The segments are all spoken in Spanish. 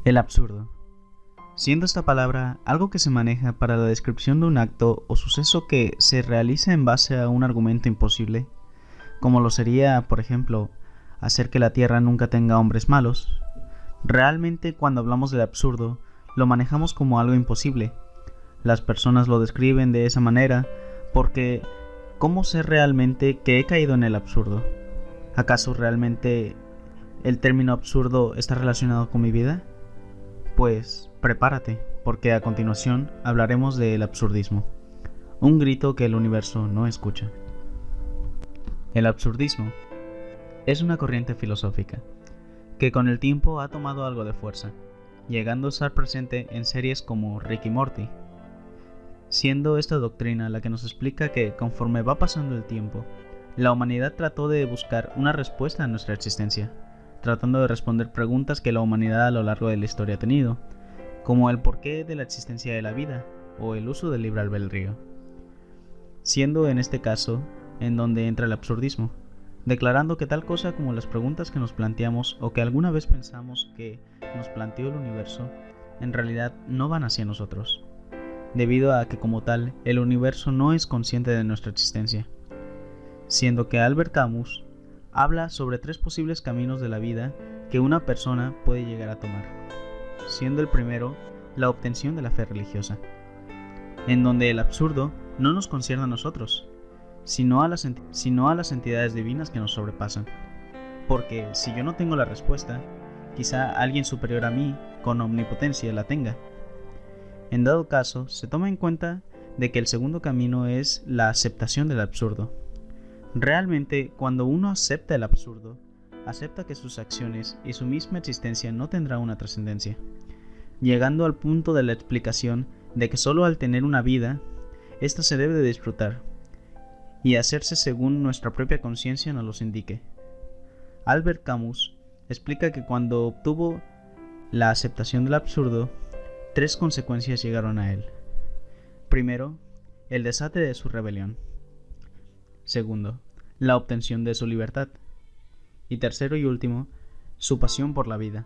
El absurdo. Siendo esta palabra algo que se maneja para la descripción de un acto o suceso que se realiza en base a un argumento imposible, como lo sería, por ejemplo, hacer que la Tierra nunca tenga hombres malos, realmente cuando hablamos del absurdo, lo manejamos como algo imposible. Las personas lo describen de esa manera porque ¿cómo sé realmente que he caído en el absurdo? ¿Acaso realmente el término absurdo está relacionado con mi vida? Pues prepárate, porque a continuación hablaremos del absurdismo, un grito que el universo no escucha. El absurdismo es una corriente filosófica que con el tiempo ha tomado algo de fuerza, llegando a estar presente en series como Rick y Morty, siendo esta doctrina la que nos explica que conforme va pasando el tiempo, la humanidad trató de buscar una respuesta a nuestra existencia, tratando de responder preguntas que la humanidad a lo largo de la historia ha tenido, como el porqué de la existencia de la vida o el uso del libre albedrío, siendo en este caso en donde entra el absurdismo, declarando que tal cosa como las preguntas que nos planteamos o que alguna vez pensamos que nos planteó el universo, en realidad no van hacia nosotros, debido a que como tal el universo no es consciente de nuestra existencia, siendo que Albert Camus habla sobre 3 posibles caminos de la vida que una persona puede llegar a tomar, siendo el primero la obtención de la fe religiosa, en donde el absurdo no nos concierne a nosotros, sino a las entidades divinas que nos sobrepasan, porque si yo no tengo la respuesta, quizá alguien superior a mí, con omnipotencia, la tenga. En dado caso, se toma en cuenta de que el segundo camino es la aceptación del absurdo. Realmente, cuando uno acepta el absurdo, acepta que sus acciones y su misma existencia no tendrá una trascendencia, llegando al punto de la explicación de que solo al tener una vida, ésta se debe de disfrutar y hacerse según nuestra propia conciencia nos los indique. Albert Camus explica que cuando obtuvo la aceptación del absurdo, 3 consecuencias llegaron a él. Primero, el desate de su rebelión. Segundo, la obtención de su libertad. Y tercero y último, su pasión por la vida.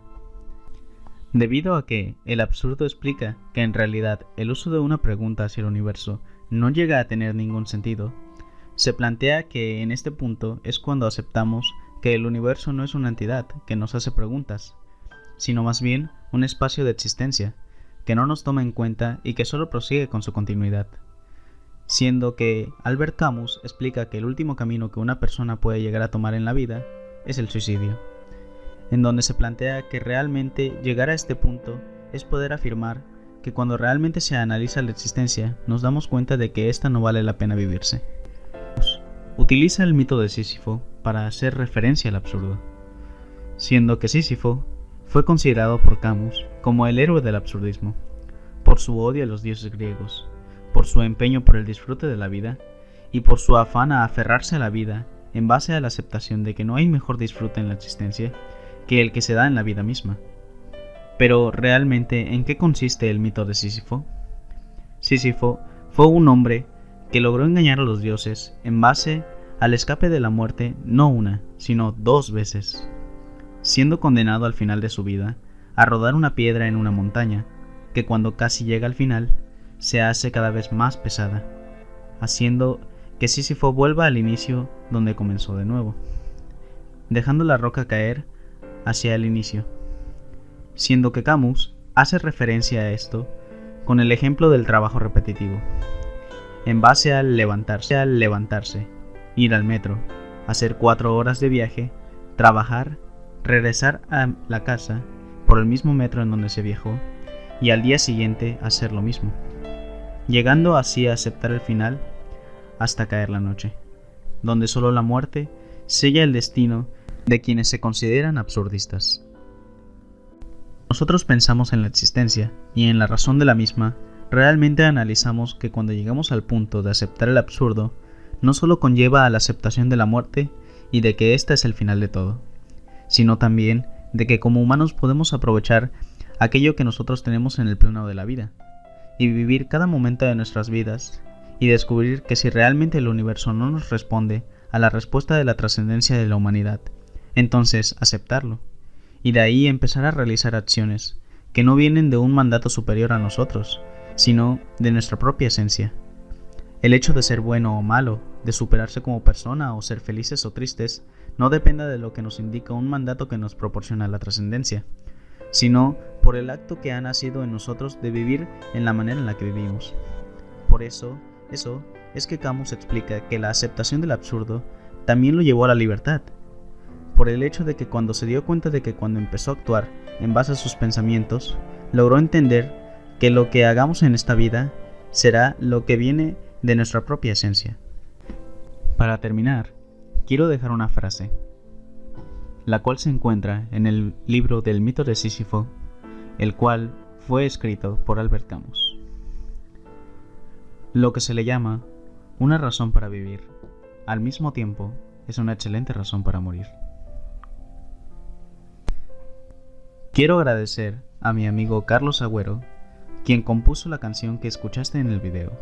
Debido a que el absurdo explica que en realidad el uso de una pregunta hacia el universo no llega a tener ningún sentido, se plantea que en este punto es cuando aceptamos que el universo no es una entidad que nos hace preguntas, sino más bien un espacio de existencia que no nos toma en cuenta y que solo prosigue con su continuidad. Siendo que Albert Camus explica que el último camino que una persona puede llegar a tomar en la vida es el suicidio, en donde se plantea que realmente llegar a este punto es poder afirmar que cuando realmente se analiza la existencia nos damos cuenta de que ésta no vale la pena vivirse. Utiliza el mito de Sísifo para hacer referencia al absurdo, siendo que Sísifo fue considerado por Camus como el héroe del absurdismo, por su odio a los dioses griegos, por su empeño por el disfrute de la vida y por su afán a aferrarse a la vida en base a la aceptación de que no hay mejor disfrute en la existencia que el que se da en la vida misma. Pero realmente, ¿en qué consiste el mito de Sísifo? Sísifo fue un hombre que logró engañar a los dioses en base al escape de la muerte no una, sino 2 veces, siendo condenado al final de su vida a rodar una piedra en una montaña, que cuando casi llega al final, se hace cada vez más pesada, haciendo que Sísifo vuelva al inicio donde comenzó de nuevo, dejando la roca caer hacia el inicio, siendo que Camus hace referencia a esto con el ejemplo del trabajo repetitivo, en base al levantarse, ir al metro, hacer 4 horas de viaje, trabajar, regresar a la casa por el mismo metro en donde se viajó y al día siguiente hacer lo mismo, llegando así a aceptar el final hasta caer la noche, donde solo la muerte sella el destino de quienes se consideran absurdistas. Nosotros pensamos en la existencia y en la razón de la misma. Realmente analizamos que cuando llegamos al punto de aceptar el absurdo, no solo conlleva a la aceptación de la muerte y de que ésta es el final de todo, sino también de que como humanos podemos aprovechar aquello que nosotros tenemos en el plano de la vida y vivir cada momento de nuestras vidas y descubrir que si realmente el universo no nos responde a la respuesta de la trascendencia de la humanidad, entonces aceptarlo, y de ahí empezar a realizar acciones que no vienen de un mandato superior a nosotros, sino de nuestra propia esencia. El hecho de ser bueno o malo, de superarse como persona o ser felices o tristes, no depende de lo que nos indica un mandato que nos proporciona la trascendencia, sino por el acto que ha nacido en nosotros de vivir en la manera en la que vivimos. Por eso es que Camus explica que la aceptación del absurdo también lo llevó a la libertad, por el hecho de que cuando se dio cuenta de que cuando empezó a actuar en base a sus pensamientos, logró entender que lo que hagamos en esta vida será lo que viene de nuestra propia esencia. Para terminar, quiero dejar una frase, la cual se encuentra en el libro del mito de Sísifo, el cual fue escrito por Albert Camus. Lo que se le llama una razón para vivir, al mismo tiempo es una excelente razón para morir. Quiero agradecer a mi amigo Carlos Agüero, quien compuso la canción que escuchaste en el video.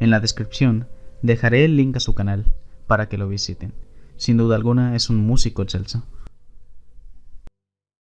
En la descripción dejaré el link a su canal para que lo visiten. Sin duda alguna es un músico excelso.